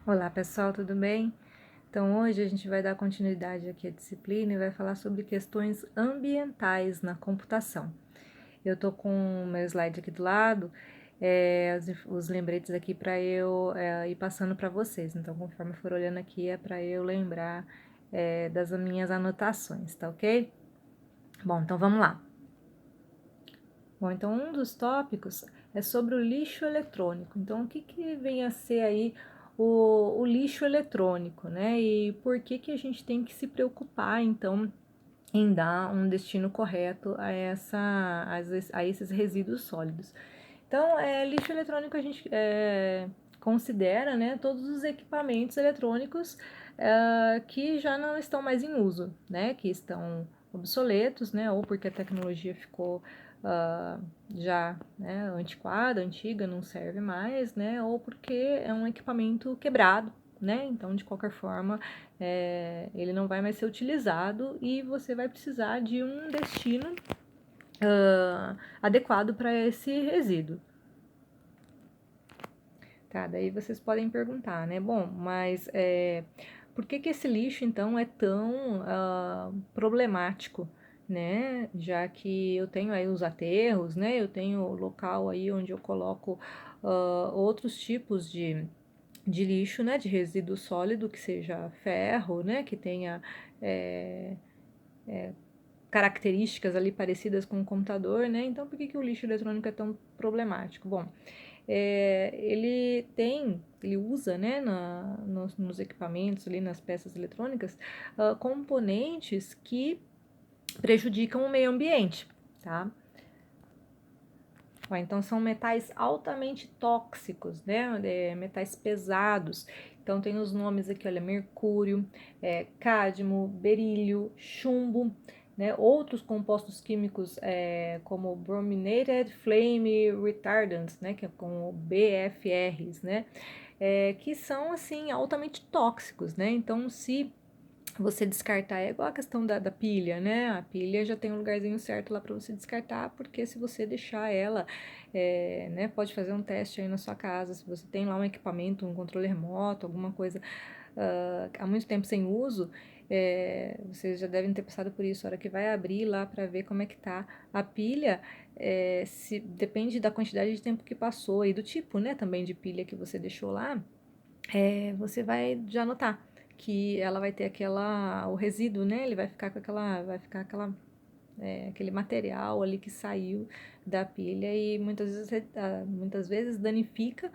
Olá pessoal, tudo bem? Então hoje a gente vai dar continuidade aqui à disciplina e vai falar sobre questões ambientais na computação. Eu tô com o meu slide aqui do lado, os lembretes aqui para eu ir passando para vocês. Então conforme eu for olhando aqui é para eu lembrar das minhas anotações, tá ok? Bom, então vamos lá. Bom, então um dos tópicos é sobre o lixo eletrônico. Então, o que que vem a ser aí o lixo eletrônico, né? E por que que a gente tem que se preocupar, então, em dar um destino correto a esses resíduos sólidos? Então, lixo eletrônico a gente considera, né, todos os equipamentos eletrônicos que já não estão mais em uso, né, que estão obsoletos, né, ou porque a tecnologia ficou uh, já né, antiquada, antiga, não serve mais, né, ou porque é um equipamento quebrado, né, então de qualquer forma ele não vai mais ser utilizado e você vai precisar de um destino adequado para esse resíduo. Tá, daí vocês podem perguntar, né? Bom, mas por que que esse lixo então é tão problemático, né? Já que eu tenho aí os aterros, né? Eu tenho o local aí onde eu coloco outros tipos de lixo, né? De resíduo sólido, que seja ferro, né? Que tenha é, características ali parecidas com o computador, né? Então, por que que o lixo eletrônico é tão problemático? Bom, ele usa, né, nos equipamentos, ali nas peças eletrônicas, componentes que prejudicam o meio ambiente, tá? Então, são metais altamente tóxicos, né, metais pesados. Então, tem os nomes aqui, olha, mercúrio, cádmio, berílio, chumbo, né, outros compostos químicos como brominated flame retardants, né, que é com BFRs, né, que são assim altamente tóxicos, né. Então, se você descartar é igual a questão da pilha, né? A pilha já tem um lugarzinho certo lá para você descartar, porque se você deixar ela, né? Pode fazer um teste aí na sua casa, se você tem lá um equipamento, um controle remoto, alguma coisa há muito tempo sem uso, vocês já devem ter passado por isso. A hora que vai abrir lá para ver como é que tá a pilha, se depende da quantidade de tempo que passou e do tipo, né? Também de pilha que você deixou lá, você vai já notar que ela vai ter o resíduo, né? Ele vai ficar com aquele material ali que saiu da pilha e muitas vezes danifica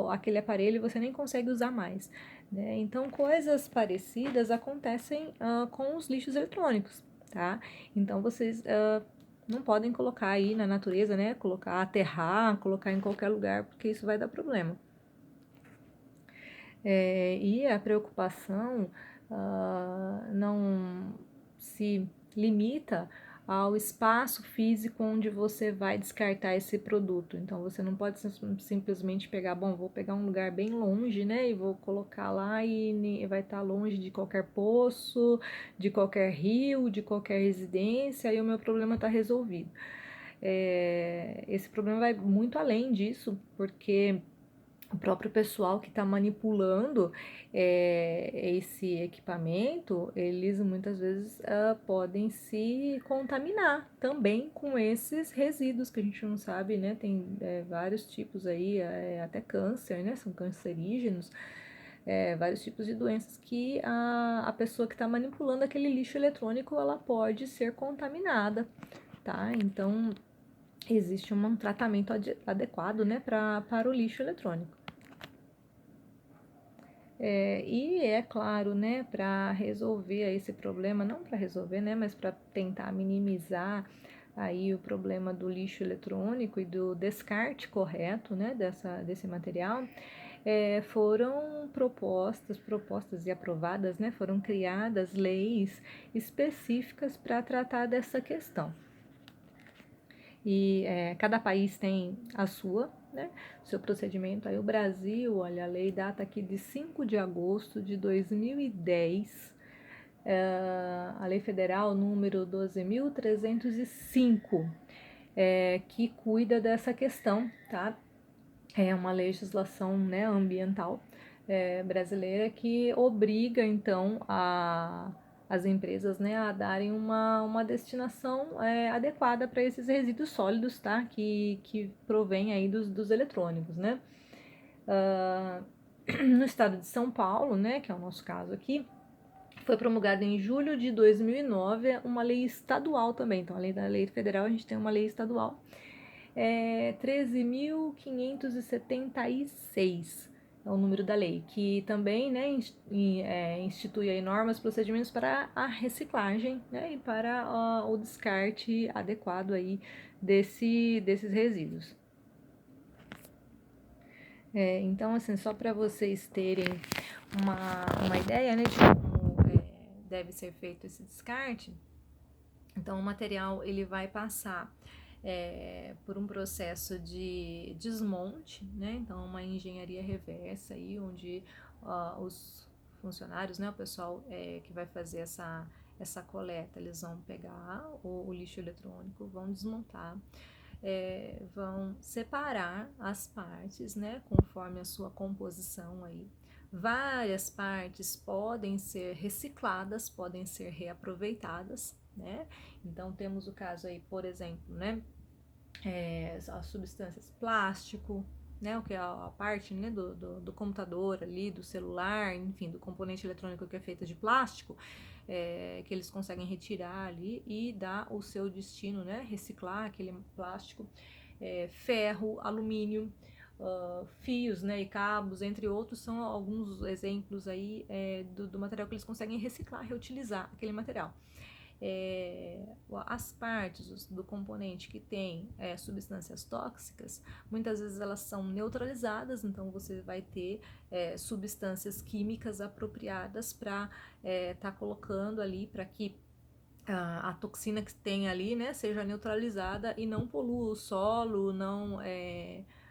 aquele aparelho e você nem consegue usar mais, né? Então, coisas parecidas acontecem com os lixos eletrônicos, tá? Então, vocês não podem colocar aí na natureza, né? Aterrar, colocar em qualquer lugar, porque isso vai dar problema. E a preocupação não se limita ao espaço físico onde você vai descartar esse produto. Então você não pode simplesmente pegar, bom, vou pegar um lugar bem longe, né, e vou colocar lá e vai estar longe de qualquer poço, de qualquer rio, de qualquer residência, e o meu problema está resolvido. Esse problema vai muito além disso, porque o próprio pessoal que está manipulando esse equipamento, eles muitas vezes podem se contaminar também com esses resíduos que a gente não sabe, né? Tem vários tipos aí, até câncer, né? São cancerígenos, vários tipos de doenças que a pessoa que está manipulando aquele lixo eletrônico, ela pode ser contaminada, tá? Então, existe um tratamento adequado, né, para o lixo eletrônico. E é claro, né, para resolver esse problema, não para resolver, né, mas para tentar minimizar aí o problema do lixo eletrônico e do descarte correto, né, desse material, foram propostas e aprovadas, né, foram criadas leis específicas para tratar dessa questão. E cada país tem a sua, né, seu procedimento. Aí o Brasil, olha, a lei data aqui de 5 de agosto de 2010, a lei federal número 12.305, que cuida dessa questão, tá? É uma legislação, né, ambiental brasileira que obriga, então, as empresas, né, a darem uma destinação adequada para esses resíduos sólidos, tá? Que provém aí dos eletrônicos, né? No estado de São Paulo, né, que é o nosso caso aqui, foi promulgada em julho de 2009 uma lei estadual também. Então, além da lei federal, a gente tem uma lei estadual. 13.576 é o número da lei, que também, né, institui aí normas, procedimentos para a reciclagem, né, e para o descarte adequado aí desses resíduos. Então, assim, só para vocês terem uma ideia, né, de como deve ser feito esse descarte. Então, o material ele vai passar por um processo de desmonte, né? Então, uma engenharia reversa aí, onde os funcionários, né, o pessoal que vai fazer essa coleta, eles vão pegar o lixo eletrônico, vão desmontar, vão separar as partes, né, conforme a sua composição aí. Várias partes podem ser recicladas, podem ser reaproveitadas, né? Então temos o caso aí, por exemplo, né, as substâncias plástico, né, o que é a parte, né, do computador ali, do celular, enfim, do componente eletrônico que é feito de plástico, que eles conseguem retirar ali e dar o seu destino, né, reciclar aquele plástico, ferro, alumínio, fios, né, e cabos, entre outros, são alguns exemplos aí do material que eles conseguem reciclar, reutilizar aquele material. As partes do componente que tem substâncias tóxicas, muitas vezes elas são neutralizadas, então você vai ter substâncias químicas apropriadas para tá colocando ali para que a toxina que tem ali, né, seja neutralizada e não polua o solo, não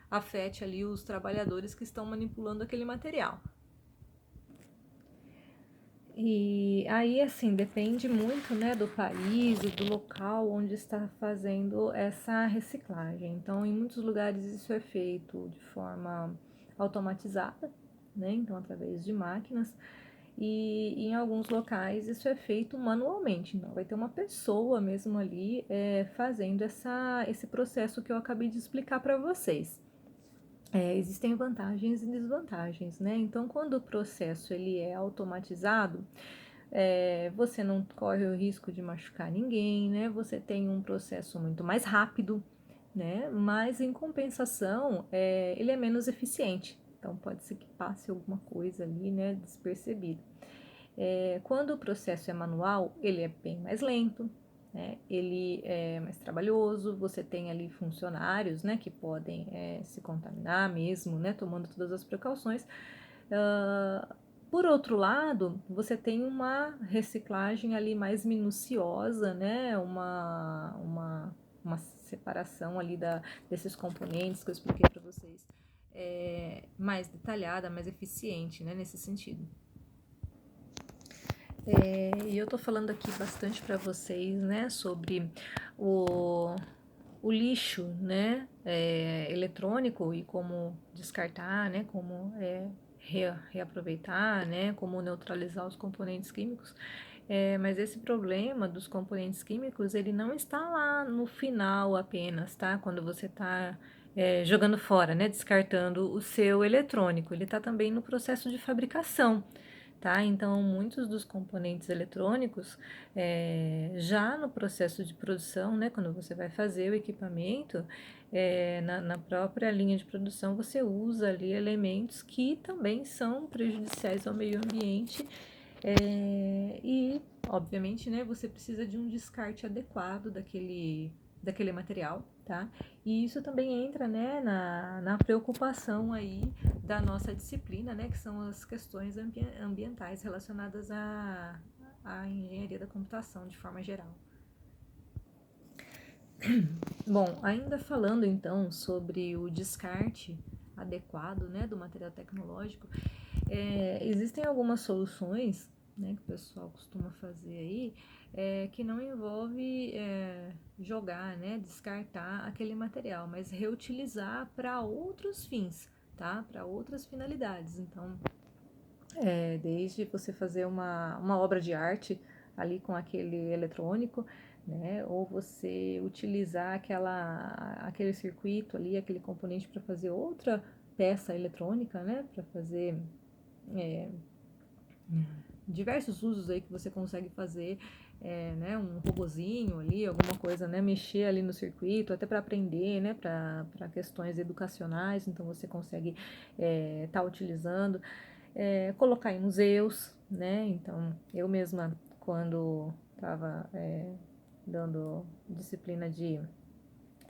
afete ali os trabalhadores que estão manipulando aquele material. E aí, assim, depende muito, né, do país e do local onde está fazendo essa reciclagem. Então, em muitos lugares isso é feito de forma automatizada, né, então através de máquinas, e em alguns locais isso é feito manualmente. Então, vai ter uma pessoa mesmo ali fazendo esse processo que eu acabei de explicar para vocês. Existem vantagens e desvantagens, né? Então, quando o processo ele é automatizado, você não corre o risco de machucar ninguém, né? Você tem um processo muito mais rápido, né? Mas em compensação, ele é menos eficiente. Então, pode ser que passe alguma coisa ali, né? Despercebido. Quando o processo é manual, ele é bem mais lento, né? Ele é mais trabalhoso, você tem ali funcionários, né, que podem se contaminar mesmo, né, tomando todas as precauções. Por outro lado, você tem uma reciclagem ali mais minuciosa, né, uma separação ali desses componentes que eu expliquei para vocês, mais detalhada, mais eficiente, né, nesse sentido. E eu tô falando aqui bastante para vocês, né, sobre o lixo, né, eletrônico e como descartar, né, como reaproveitar, né, como neutralizar os componentes químicos. Mas esse problema dos componentes químicos, ele não está lá no final apenas, tá? Quando você está jogando fora, né, descartando o seu eletrônico, ele está também no processo de fabricação. Tá? Então, muitos dos componentes eletrônicos, já no processo de produção, né, quando você vai fazer o equipamento, na própria linha de produção, você usa ali elementos que também são prejudiciais ao meio ambiente e, obviamente, né, você precisa de um descarte adequado daquele material, tá? E isso também entra, né, na preocupação aí da nossa disciplina, né, que são as questões ambientais relacionadas à engenharia da computação de forma geral. Bom, ainda falando então sobre o descarte adequado, né, do material tecnológico, existem algumas soluções, né, que o pessoal costuma fazer aí, que não envolve jogar, né, descartar aquele material, mas reutilizar para outros fins, tá? Para outras finalidades. Então, desde você fazer uma obra de arte ali com aquele eletrônico, né? Ou você utilizar aquele circuito ali, aquele componente para fazer outra peça eletrônica, né? Para fazer é, diversos usos aí que você consegue fazer, né, um robozinho ali, alguma coisa, né, mexer ali no circuito, até para aprender, né, para questões educacionais, então você consegue estar utilizando, colocar em museus, né, então eu mesma, quando estava dando disciplina de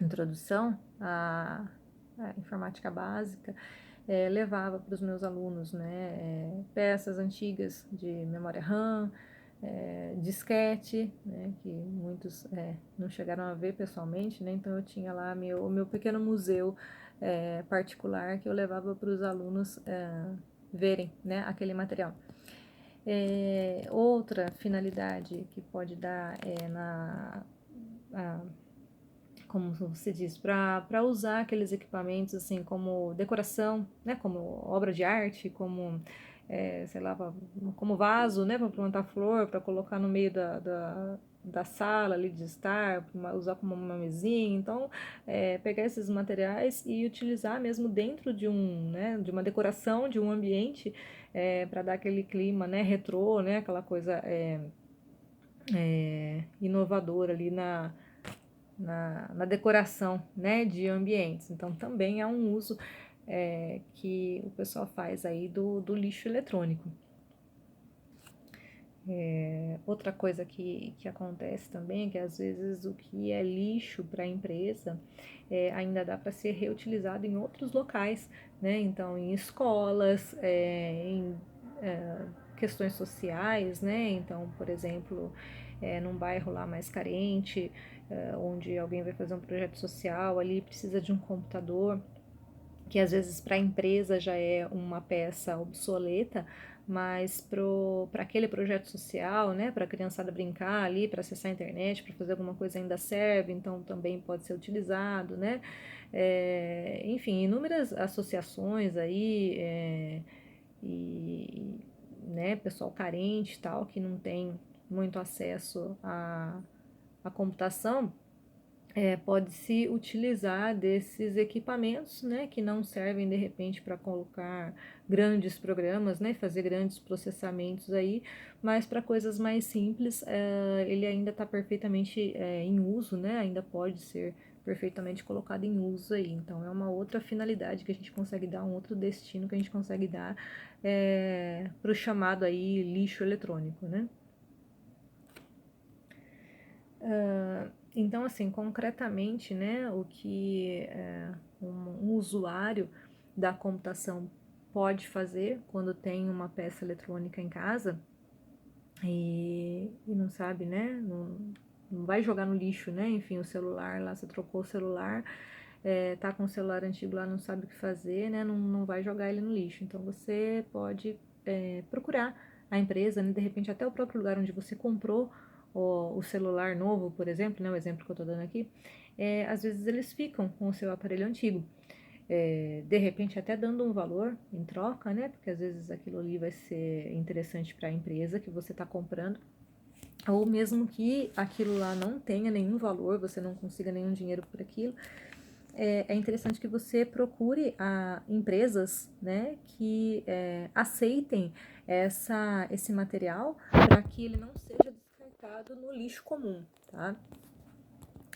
introdução à informática básica, levava para os meus alunos, né, peças antigas de memória RAM, disquete, né, que muitos não chegaram a ver pessoalmente, né, então eu tinha lá o meu pequeno museu particular que eu levava para os alunos verem, né, aquele material. Outra finalidade que pode dar como você diz, para usar aqueles equipamentos assim como decoração, né, como obra de arte, como sei lá, como vaso, né, para plantar flor, para colocar no meio da sala ali de estar, usar como uma mesinha. Então, pegar esses materiais e utilizar mesmo dentro né, de uma decoração, de um ambiente, para dar aquele clima, né, retrô, né, aquela coisa inovadora ali na decoração, né, de ambientes. Então, também é um uso que o pessoal faz aí do lixo eletrônico. Outra coisa que acontece também é que às vezes o que é lixo para a empresa ainda dá para ser reutilizado em outros locais, né? Então, em escolas, em questões sociais, né? Então, por exemplo, num bairro lá mais carente, onde alguém vai fazer um projeto social, ali precisa de um computador, que às vezes para a empresa já é uma peça obsoleta, mas para aquele projeto social, né, para a criançada brincar ali, para acessar a internet, para fazer alguma coisa ainda serve, então também pode ser utilizado, né? Enfim, inúmeras associações aí e né, pessoal carente e tal, que não tem muito acesso à computação, pode-se utilizar desses equipamentos, né, que não servem de repente para colocar grandes programas, né, fazer grandes processamentos aí, mas para coisas mais simples, ele ainda está perfeitamente em uso, né, ainda pode ser perfeitamente colocado em uso aí. Então é uma outra finalidade que a gente consegue dar, um outro destino que a gente consegue dar para o chamado aí lixo eletrônico, né? Então, assim, concretamente, né, o que um usuário da computação pode fazer quando tem uma peça eletrônica em casa e não sabe, né, não vai jogar no lixo, né, enfim, o celular lá, você trocou o celular, tá com o celular antigo lá, não sabe o que fazer, né, não vai jogar ele no lixo. Então, você pode procurar a empresa, né, de repente até o próprio lugar onde você comprou o celular novo, por exemplo, né, o exemplo que eu estou dando aqui, às vezes eles ficam com o seu aparelho antigo, de repente até dando um valor em troca, né, porque às vezes aquilo ali vai ser interessante para a empresa que você está comprando, ou mesmo que aquilo lá não tenha nenhum valor, você não consiga nenhum dinheiro por aquilo, é interessante que você procure empresas, né, que aceitem esse material para que ele não seja descartado no lixo comum, tá?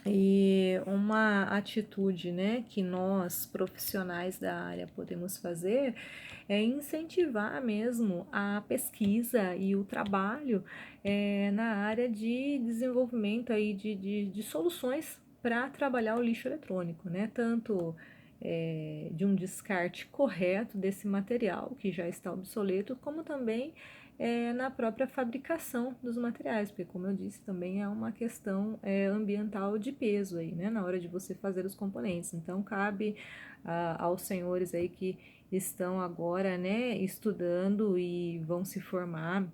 E uma atitude, né, que nós profissionais da área podemos fazer é incentivar mesmo a pesquisa e o trabalho na área de desenvolvimento aí de soluções para trabalhar o lixo eletrônico, né? Tanto de um descarte correto desse material que já está obsoleto, como também na própria fabricação dos materiais, porque como eu disse, também é uma questão ambiental de peso aí, né? Na hora de você fazer os componentes. Então cabe aos senhores aí que estão agora, né, estudando e vão se formar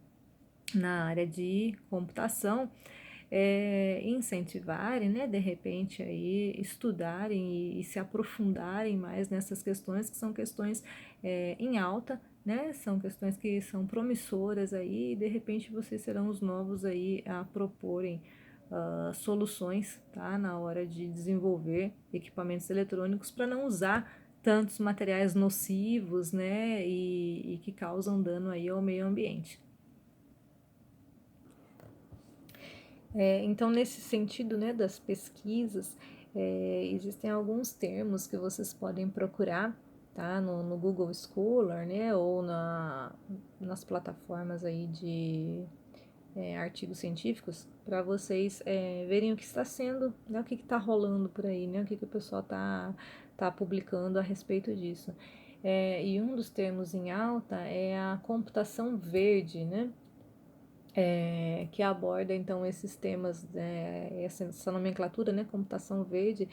na área de computação, incentivarem, né, de repente aí estudarem e se aprofundarem mais nessas questões que são questões em alta, né, são questões que são promissoras aí e de repente vocês serão os novos aí a proporem soluções, tá, na hora de desenvolver equipamentos eletrônicos para não usar tantos materiais nocivos, né, e que causam dano aí ao meio ambiente. Então, nesse sentido, né, das pesquisas, existem alguns termos que vocês podem procurar, tá, no Google Scholar, né, ou nas plataformas aí de artigos científicos, para vocês verem o que está sendo, né, o que está rolando por aí, né, o que o pessoal tá publicando a respeito disso. E um dos termos em alta é a computação verde, né? Que aborda então esses temas, essa nomenclatura, né, computação verde,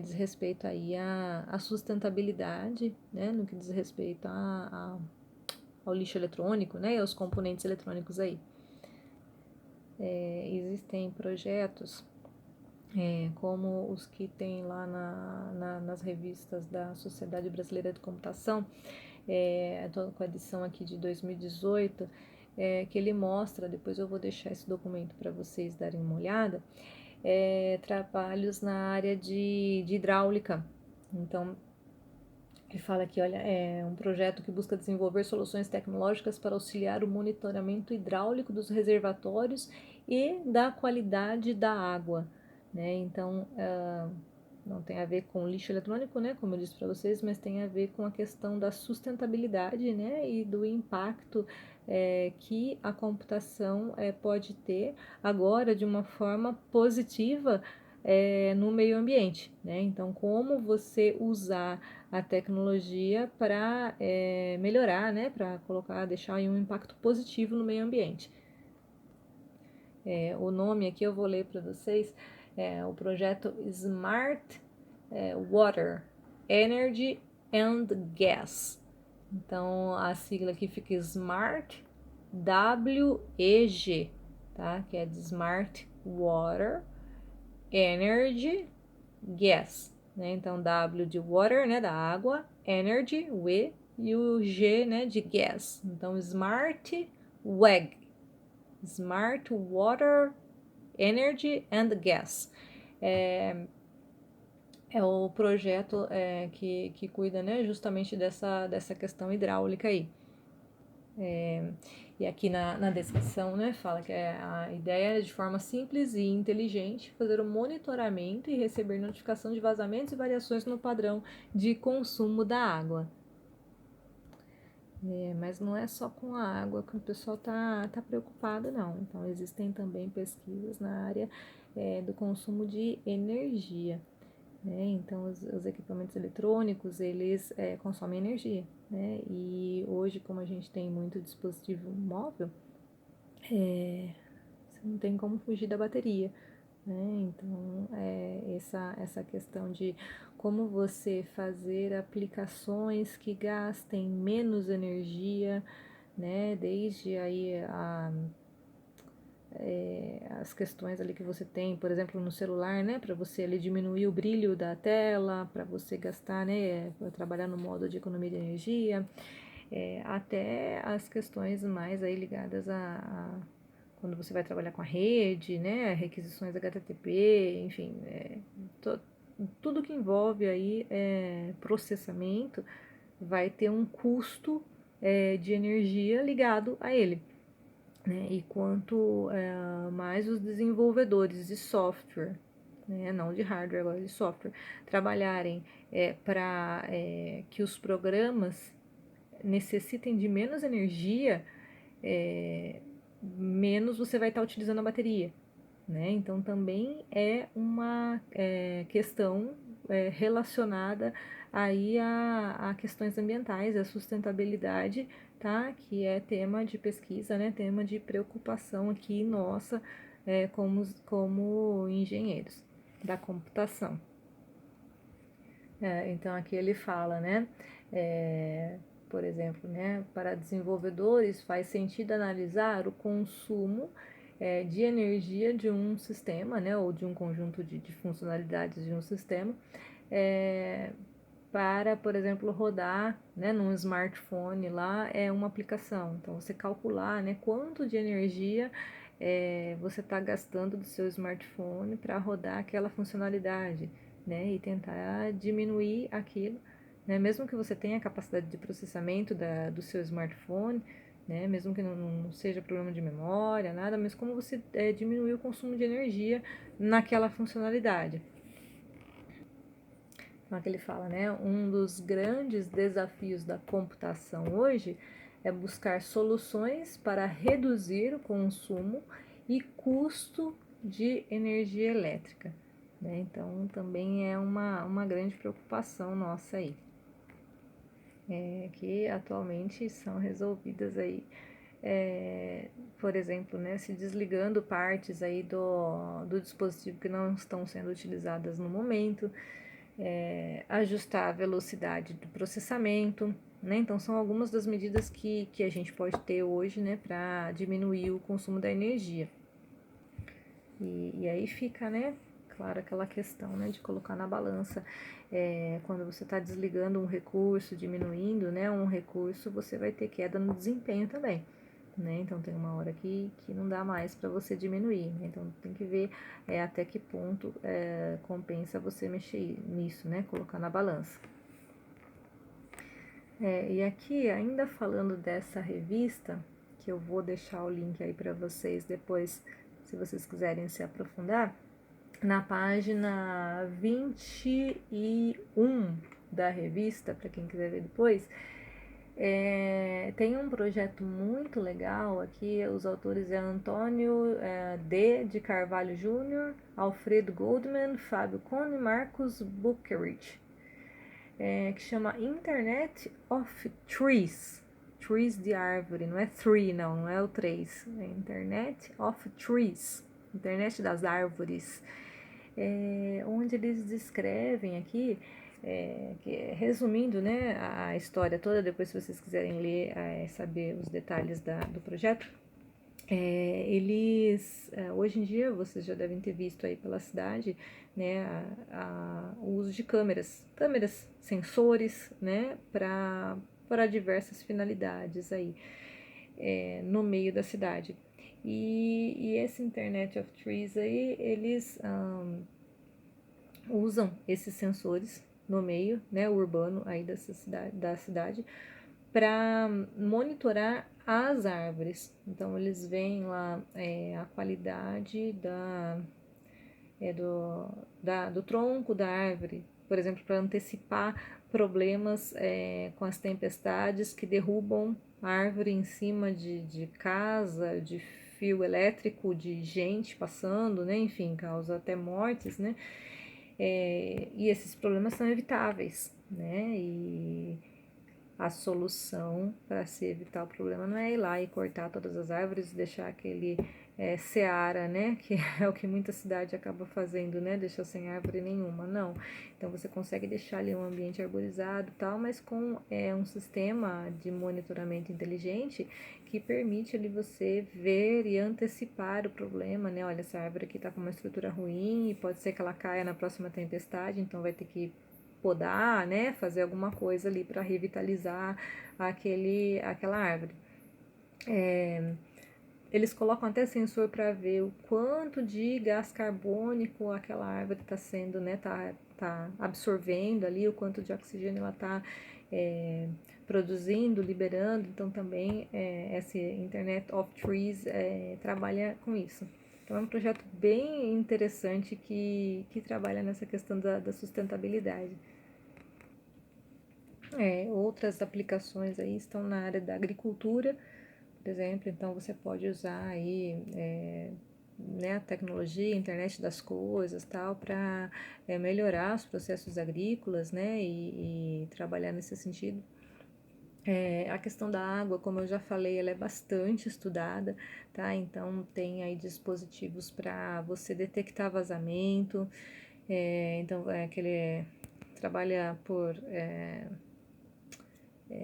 diz respeito aí à sustentabilidade, né, no que diz respeito ao lixo eletrônico, né, e aos componentes eletrônicos aí. Existem projetos como os que tem lá nas revistas da Sociedade Brasileira de Computação, estou com a edição aqui de 2018, que ele mostra, depois eu vou deixar esse documento para vocês darem uma olhada, trabalhos na área de hidráulica. Então, ele fala aqui, olha, é um projeto que busca desenvolver soluções tecnológicas para auxiliar o monitoramento hidráulico dos reservatórios e da qualidade da água, né? Então, não tem a ver com lixo eletrônico, né, como eu disse para vocês, mas tem a ver com a questão da sustentabilidade, né, e do impacto que a computação pode ter agora de uma forma positiva no meio ambiente, né? Então, como você usar a tecnologia para melhorar, né, para deixar aí um impacto positivo no meio ambiente. O nome aqui eu vou ler para vocês, o projeto Smart Water, Energy and Gas. Então, a sigla aqui fica Smart WEG, tá? Que é de Smart Water, Energy, Gas, né? Então, W de Water, né, da água, Energy, W, e o G, né, de Gas. Então, Smart WEG, Smart Water, Energy and Gas. É o projeto que cuida, né, justamente dessa questão hidráulica aí. E aqui na descrição, né, fala que a ideia é de forma simples e inteligente fazer o monitoramento e receber notificação de vazamentos e variações no padrão de consumo da água. Mas não é só com a água que o pessoal tá preocupado, não. Então, existem também pesquisas na área do consumo de energia, né? Então, os equipamentos eletrônicos, eles consomem energia, né? E hoje, como a gente tem muito dispositivo móvel, você não tem como fugir da bateria, né? Então, essa questão de como você fazer aplicações que gastem menos energia, né? Desde aí as questões ali que você tem, por exemplo, no celular, né, para você ali diminuir o brilho da tela, para você gastar, né, para trabalhar no modo de economia de energia, até as questões mais aí ligadas a quando você vai trabalhar com a rede, né, requisições HTTP, enfim, tudo que envolve aí processamento vai ter um custo de energia ligado a ele, né? E quanto mais os desenvolvedores de software, né, não de hardware, agora de software, trabalharem para que os programas necessitem de menos energia, menos você vai estar utilizando a bateria, né? Então também é uma questão relacionada aí a questões ambientais, a sustentabilidade, tá? Que é tema de pesquisa, né? Tema de preocupação aqui nossa como engenheiros da computação. Então aqui ele fala, né? Por exemplo, né? Para desenvolvedores faz sentido analisar o consumo de energia de um sistema, né, ou de um conjunto de funcionalidades de um sistema, é, para, por exemplo, rodar, né, num smartphone lá é uma aplicação. Então, você calcular, né, quanto de energia você está gastando do seu smartphone para rodar aquela funcionalidade, né, e tentar diminuir aquilo, né, mesmo que você tenha a capacidade de processamento do seu smartphone, né, mesmo que não seja problema de memória, nada, mas como você diminuir o consumo de energia naquela funcionalidade. Então, aqui ele fala, né? Um dos grandes desafios da computação hoje é buscar soluções para reduzir o consumo e custo de energia elétrica, né? Então, também é uma grande preocupação nossa aí, que atualmente são resolvidas aí, por exemplo, né, se desligando partes aí do dispositivo que não estão sendo utilizadas no momento, ajustar a velocidade do processamento, né? Então, são algumas das medidas que a gente pode ter hoje, né, para diminuir o consumo da energia. E aí fica, né, claro, aquela questão, né, de colocar na balança. Quando você está desligando um recurso, diminuindo, né, um recurso, você vai ter queda no desempenho também. Né? Então tem uma hora que não dá mais para você diminuir, né? Então tem que ver até que ponto compensa você mexer nisso, né? Colocar na balança. E aqui, ainda falando dessa revista, que eu vou deixar o link aí para vocês depois, se vocês quiserem se aprofundar, na página 21 da revista, para quem quiser ver depois, tem um projeto muito legal aqui, os autores é Antônio de Carvalho Júnior, Alfredo Goldman, Fábio Cone e Marcos Bucherich, que chama Internet of Trees, trees de árvore, não é tree não é o 3, é Internet of Trees, internet das árvores, onde eles descrevem aqui, resumindo, né, a história toda, depois se vocês quiserem ler, saber os detalhes do projeto, eles, hoje em dia, vocês já devem ter visto aí pela cidade, né, o uso de câmeras, sensores, né, para diversas finalidades aí, no meio da cidade. E esse Internet of Trees aí, eles usam esses sensores no meio, né, urbano aí da cidade, para monitorar as árvores. Então eles veem lá a qualidade do tronco da árvore, por exemplo, para antecipar problemas com as tempestades que derrubam a árvore em cima de casa, de fio elétrico, de gente passando, né? Enfim, causa até mortes, né? E esses problemas são evitáveis, né? E a solução para se evitar o problema não é ir lá e cortar todas as árvores e deixar aquele seara, né? Que é o que muita cidade acaba fazendo, né? Deixar sem árvore nenhuma, não. Então você consegue deixar ali um ambiente arborizado e tal, mas com um sistema de monitoramento inteligente que permite ali você ver e antecipar o problema, né? Olha, essa árvore aqui está com uma estrutura ruim e pode ser que ela caia na próxima tempestade, então vai ter que podar, né, fazer alguma coisa ali para revitalizar aquela árvore. Eles colocam até sensor para ver o quanto de gás carbônico aquela árvore está sendo, né, tá absorvendo ali, o quanto de oxigênio ela está produzindo, liberando. Então também esse Internet of Trees trabalha com isso. Então é um projeto bem interessante que trabalha nessa questão da sustentabilidade. Outras aplicações aí estão na área da agricultura, por exemplo, então você pode usar aí né, a tecnologia, a internet das coisas, tal, para melhorar os processos agrícolas, né, e trabalhar nesse sentido. A questão da água, como eu já falei, ela é bastante estudada, tá? Então tem aí dispositivos para você detectar vazamento, então que ele trabalha por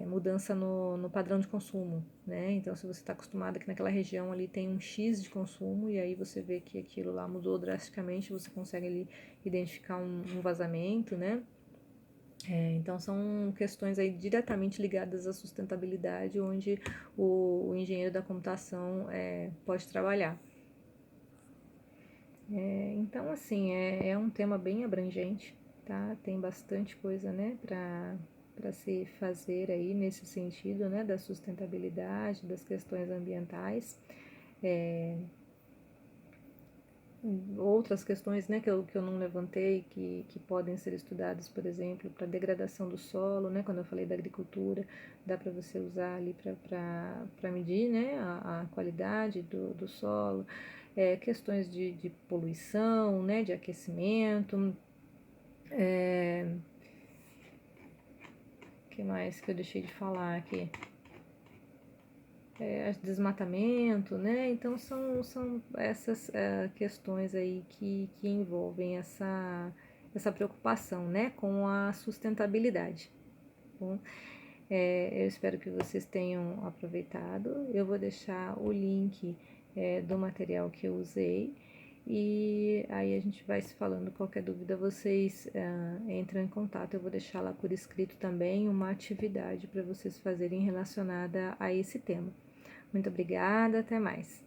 mudança no padrão de consumo, né? Então, se você está acostumado que naquela região ali tem um X de consumo e aí você vê que aquilo lá mudou drasticamente, você consegue ali identificar um vazamento, né? Então, são questões aí diretamente ligadas à sustentabilidade, onde o engenheiro da computação pode trabalhar. Então, assim, é um tema bem abrangente, tá? Tem bastante coisa, né, para se fazer aí nesse sentido, né, da sustentabilidade, das questões ambientais. Outras questões, né, que eu não levantei, que podem ser estudadas, por exemplo, para degradação do solo, né, quando eu falei da agricultura, dá para você usar ali para medir, né, a qualidade do solo, questões de poluição, né, de aquecimento, que mais que eu deixei de falar aqui? Desmatamento, né? Então são essas questões aí que envolvem essa preocupação, né, com a sustentabilidade. Bom, eu espero que vocês tenham aproveitado. Eu vou deixar o link do material que eu usei e aí a gente vai se falando. Qualquer dúvida, vocês entram em contato. Eu vou deixar lá por escrito também uma atividade para vocês fazerem relacionada a esse tema. Muito obrigada, até mais.